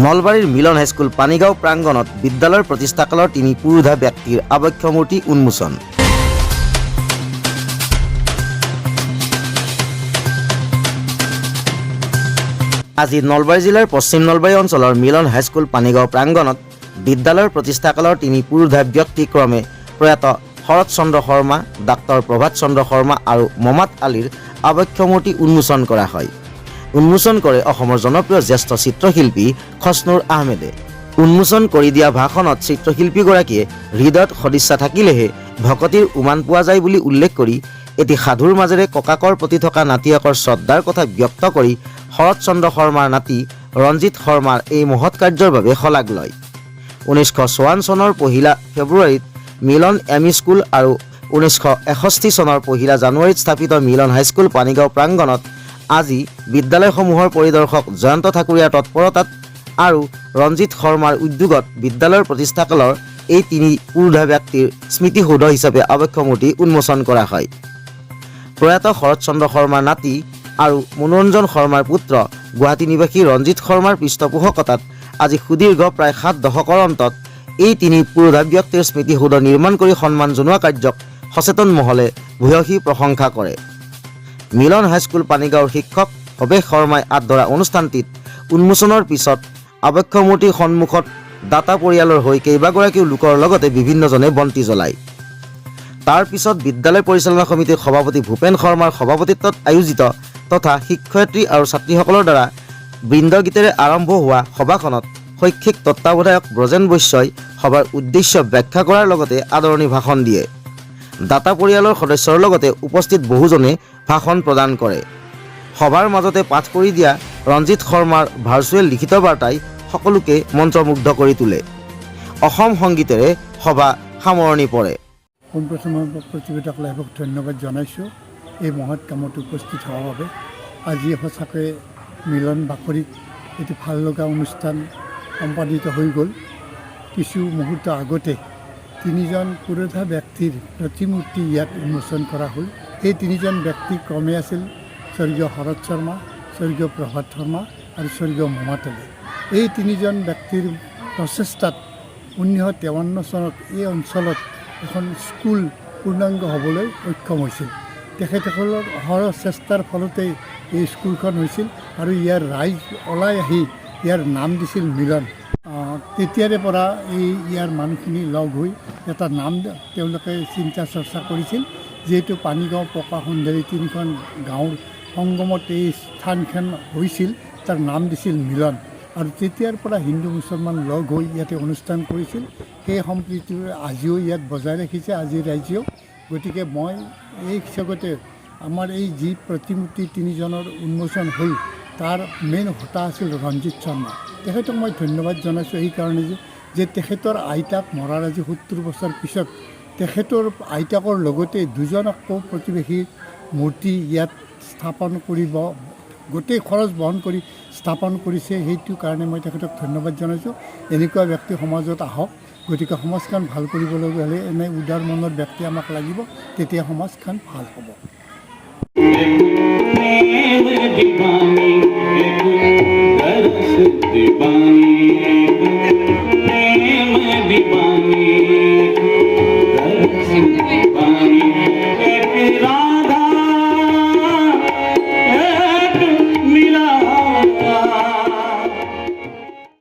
নলবাৰীৰ মিলন হাইস্কুল পানীগাঁও প্ৰাংগণত বিদ্যালয়ৰ প্ৰতিষ্ঠাকালৰ তিনি পুৰোধা ব্যক্তিৰ আবক্ষ মূৰ্তি উন্মোচন। আজি নলবাৰী জিলাৰ পশ্চিম নলবাৰী অঞ্চলৰ মিলন হাইস্কুল পানীগাঁও প্ৰাংগণত বিদ্যালয়ৰ প্ৰতিষ্ঠাকালৰ তিনি পুৰোধা ব্যক্তি ক্ৰমে প্ৰয়াত শৰৎ চন্দ্ৰ শৰ্মা, ডাক্তৰ প্ৰভাত চন্দ্ৰ শৰ্মা আৰু মমাদ আলীৰ আবক্ষ মূৰ্তি উন্মোচন কৰা হয়। উন্মোচন কৰে অসমৰ জনপ্ৰিয় জ্যেষ্ঠ চিত্ৰশিল্পী খছনুৰ আহমেদে। উন্মোচন কৰি দিয়া ভাষণত চিত্ৰশিল্পীগৰাকীয়ে হৃদয়ত সদিচ্ছা থাকিলেহে ভকতিৰ উমান পোৱা যায় বুলি উল্লেখ কৰি এটি সাধুৰ মাজেৰে ককাকৰ প্ৰতি থকা নাতিয়েকৰ শ্ৰদ্ধাৰ কথা ব্যক্ত কৰি শৰৎ চন্দ্ৰ শৰ্মাৰ নাতি ৰঞ্জিত শৰ্মাৰ এই মহৎ কাৰ্যৰ বাবে শলাগ লয়। 1954 চনৰ 1 ফেব্ৰুৱাৰীত মিলন এম.ই. স্কুল আৰু 1961 চনৰ 1 জানুৱাৰীত স্থাপিত মিলন হাইস্কুল পানীগাঁও প্ৰাংগণত আজি বিদ্যালয়সমূহৰ পৰিদৰ্শক জয়ন্ত ঠাকুৰীয়াৰ তৎপৰতাত আৰু ৰঞ্জিত শৰ্মাৰ উদ্যোগত বিদ্যালয়ৰ প্ৰতিষ্ঠাকালৰ এই তিনি পুৰোধা ব্যক্তিৰ স্মৃতিসৌধ হিচাপে আবক্ষ মূৰ্তি উন্মোচন কৰা হয়। প্ৰয়াত শৰৎ চন্দ্ৰ শৰ্মাৰ নাতি আৰু মনোৰঞ্জন শৰ্মাৰ পুত্ৰ গুৱাহাটী নিবাসী ৰঞ্জিত শৰ্মাৰ পৃষ্ঠপোষকতাত আজি সুদীৰ্ঘ প্ৰায় 7 দশকৰ অন্তত এই তিনি পুৰোধা ব্যক্তিৰ স্মৃতিসৌধ নিৰ্মাণ কৰি সন্মান জনোৱা কাৰ্যক সচেতন মহলে ভূয়সী প্ৰশংসা কৰে। মিলন হাইস্কুল পানীগাঁৱৰ শিক্ষক অবেশ শৰ্মাই আদৰা অনুষ্ঠানটিত উন্মোচনৰ পিছত আবক্ষ মূৰ্তিৰ সন্মুখত দাতা পৰিয়ালৰ হৈ কেইবাগৰাকীও লোকৰ লগতে বিভিন্নজনে বন্তি জ্বলায়। তাৰ পিছত বিদ্যালয় পৰিচালনা সমিতিৰ সভাপতি ভূপেন শৰ্মাৰ সভাপতিত্বত আয়োজিত তথা শিক্ষয়িত্ৰী আৰু ছাত্ৰীসকলৰ দ্বাৰা বৃন্দগীতেৰে আৰম্ভ হোৱা সভাখনত শৈক্ষিক তত্ত্বাৱধায়ক ব্ৰজেন বৈশ্যই সভাৰ উদ্দেশ্য ব্যাখ্যা কৰাৰ লগতে আদৰণি ভাষণ দিয়ে। দাতা পৰিয়ালৰ সদস্যৰ লগতে উপস্থিত বহুজনে ভাষণ প্ৰদান কৰে। সভাৰ মাজতে পাঠ কৰি দিয়া ৰঞ্জিত শৰ্মাৰ ভাৰ্চুৱেল লিখিত বাৰ্তাই সকলোকে মন্ত্ৰমুগ্ধ কৰি তোলে। অসম সংগীতেৰে সভা সামৰণি পৰে। পোনপ্ৰথমে প্ৰতিযোগিতাসকলক ধন্যবাদ জনাইছোঁ এই মহৎ কামত উপস্থিত হোৱাৰ বাবে। আজি সঁচাকৈ মিলন বাকৰিত এটি ভাল লগা অনুষ্ঠান সম্পাদিত হৈ গ'ল। কিছু মুহূৰ্ত আগতে তিনিজন পুৰোধা ব্যক্তিৰ প্ৰতিমূৰ্তি ইয়াত উন্মোচন কৰা হ'ল। এই তিনিজন ব্যক্তি ক্ৰমে আছিল স্বৰ্গীয় শৰৎ শৰ্মা, স্বৰ্গীয় প্ৰভাত শৰ্মা আৰু স্বৰ্গীয় মমাদ আলী। এই তিনিজন ব্যক্তিৰ প্ৰচেষ্টাত 1953 চনত এই অঞ্চলত এখন স্কুল পূৰ্ণাংগ হ'বলৈ সক্ষম হৈছিল। তেখেতসকলৰ অহৰহ চেষ্টাৰ ফলতেই এই স্কুলখন হৈছিল আৰু ইয়াৰ ৰাইজ ওলাই আহি ইয়াৰ নাম দিছিল মিলন। তেতিয়াৰে পৰা ইয়াৰ মানুহখিনি লগ হৈ এটা নাম তেওঁলোকে চিন্তা চৰ্চা কৰিছিল, যিহেতু পানীগাঁও পকা সুন্দৰী তিনিখন গাঁৱৰ সংগমত এই স্থানখন হৈছিল, তাৰ নাম দিছিল মিলন। আৰু তেতিয়াৰ পৰা হিন্দু মুছলমান লগ হৈ ইয়াতে অনুষ্ঠান কৰিছিল। সেই সম্প্ৰীতি আজিও ইয়াত বজাই ৰাখিছে আজিৰ ৰাইজেও। গতিকে মই এই হিচাপতে আমাৰ এই যি প্ৰতিমূৰ্তি তিনিজনৰ উন্মোচন হ'ল তাৰ মেইন হোতা আছিল ৰঞ্জিত শৰ্মা। তেখেতক মই ধন্যবাদ জনাইছোঁ এইকাৰণে যে তেখেতৰ আইতাক মৰাৰ আজি 70 বছৰ পিছত তেখেতৰ আইতাকৰ লগতে দুজন আকৌ প্ৰতিবেশী মূৰ্তি ইয়াত স্থাপন কৰিব, গোটেই খৰচ বহন কৰি স্থাপন কৰিছে। সেইটো কাৰণে মই তেখেতক ধন্যবাদ জনাইছোঁ। এনেকুৱা ব্যক্তি সমাজত আহক। গতিকে সমাজখন ভাল কৰিবলৈ হ'লে এনে উদাৰ মনৰ ব্যক্তি আমাক লাগিব, তেতিয়া সমাজখন ভাল হ'ব। दीवानी